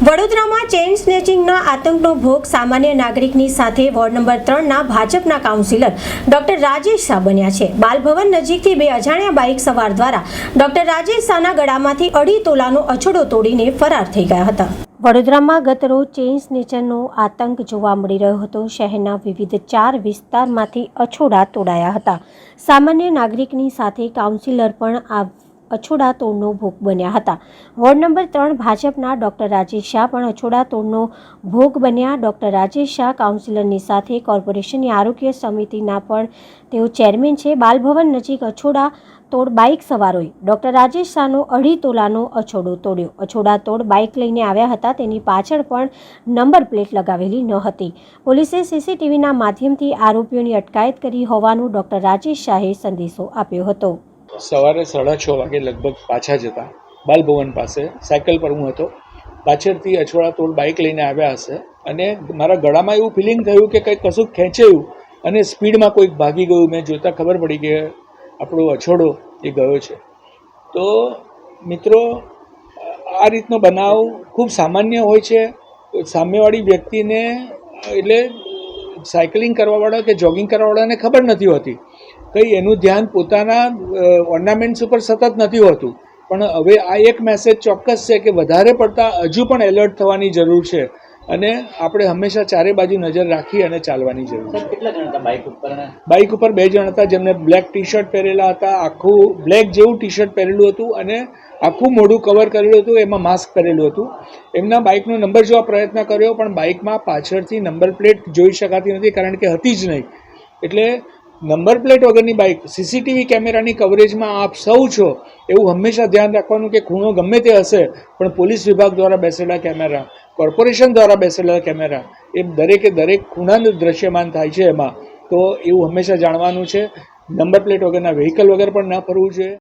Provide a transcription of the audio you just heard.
વડોદરામાં ચેઇન સ્નેચિંગના આતંકનો ભોગ સામાન્ય નાગરિકની સાથે વોર્ડ નંબર 3ના ભાજપના કાઉન્સિલર ડોક્ટર રાજેશ શાહ બન્યા છે। બાલભવન નજીકથી બે અજાણ્યા બાઇક સવાર દ્વારા ડોક્ટર રાજેશ શાહના ગળામાંથી 2.5 તોલાનો અછડો તોડીને ફરાર થઈ ગયા હતા। વડોદરામાં ગતરોજ ચેઇન સ્નેચરનો આતંક જોવા મળી રહ્યો હતો। શહેરના વિવિધ 4 વિસ્તારમાંથી અછોડા તોડાયા હતા। સામાન્ય નાગરિકની સાથે કાઉન્સિલર પણ આ અછોડા તોડનો ભોગ બન્યા હતા। વોર્ડ નંબર 3 ભાજપના ડોક્ટર રાજેશ શાહ પણ અછોડા તોડનો ભોગ બન્યા। ડોક્ટર રાજેશ શાહ કાઉન્સિલરની સાથે કોર્પોરેશનની આરોગ્ય સમિતિના પણ તેઓ ચેરમેન છે। બાલભવન નજીક અછોડા તોડ બાઇક સવારોએ ડોક્ટર રાજેશ શાહનો 2.5 તોલાનો અછોડો તોડ્યો। અછોડા તોડ બાઇક લઈને આવ્યા હતા, તેની પાછળ પણ નંબર પ્લેટ લગાવેલી ન હતી। પોલીસે સીસીટીવીના માધ્યમથી આરોપીઓની અટકાયત કરી હોવાનું ડોક્ટર રાજેશ શાહે સંદેશો આપ્યો હતો। સવારે 6:30 વાગે લગભગ પાછા જતા બાલભવન પાસે સાયકલ પર હું હતો। પાછળથી અછોડા તોડ બાઇક લઈને આવ્યા હશે અને મારા ગળામાં એવું ફિલિંગ થયું કે કંઈક કશું ખેંચાયું અને સ્પીડમાં કોઈક ભાગી ગયું। મેં જોતાં ખબર પડી કે આપણો અછોડો એ ગયો છે। તો મિત્રો, આ રીતનો બનાવ ખૂબ સામાન્ય હોય છે। સામેવાળી વ્યક્તિને એટલે સાયકલિંગ કરવાવાળા કે જોગિંગ કરવાવાળાને ખબર નથી હોતી, કંઈ એનું ધ્યાન પોતાના ઓર્નામેન્ટ્સ ઉપર સતત નથી હોતું। પણ હવે આ એક મેસેજ ચોક્કસ છે કે વધારે પડતા હજુ પણ એલર્ટ થવાની જરૂર છે અને આપણે હંમેશા ચારે બાજુ નજર રાખી અને ચાલવાની જરૂર છે। કેટલા જણ હતા બાઇક ઉપર? બાઇક ઉપર 2 જણ હતા, જેમને બ્લેક ટી શર્ટ પહેરેલા હતા, આખું બ્લેક જેવું ટી શર્ટ પહેરેલું હતું અને આખું મોઢું કવર કરેલું હતું, એમાં માસ્ક પહેરેલું હતું। એમના બાઇકનો નંબર જોવા પ્રયત્ન કર્યો પણ બાઇકમાં પાછળથી નંબર પ્લેટ જોઈ શકાતી નથી, કારણ કે હતી જ નહીં। એટલે નંબર પ્લેટ વગરની બાઇક સીસીટીવી કેમેરાની કવરેજમાં આપ સૌ છો એવું હંમેશા ધ્યાન રાખવાનું કે ખૂણો ગમે તે હશે પણ પોલીસ વિભાગ દ્વારા બેસેલા કેમેરા, કોર્પોરેશન દ્વારા બેસેલા કેમેરા એ દરેકે દરેક ખૂણાનું દ્રશ્યમાન થાય છે એમાં। તો એવું હંમેશા જાણવાનું છે। નંબર પ્લેટ વગરના વ્હીકલ વગર પણ ન ફરવું જોઈએ।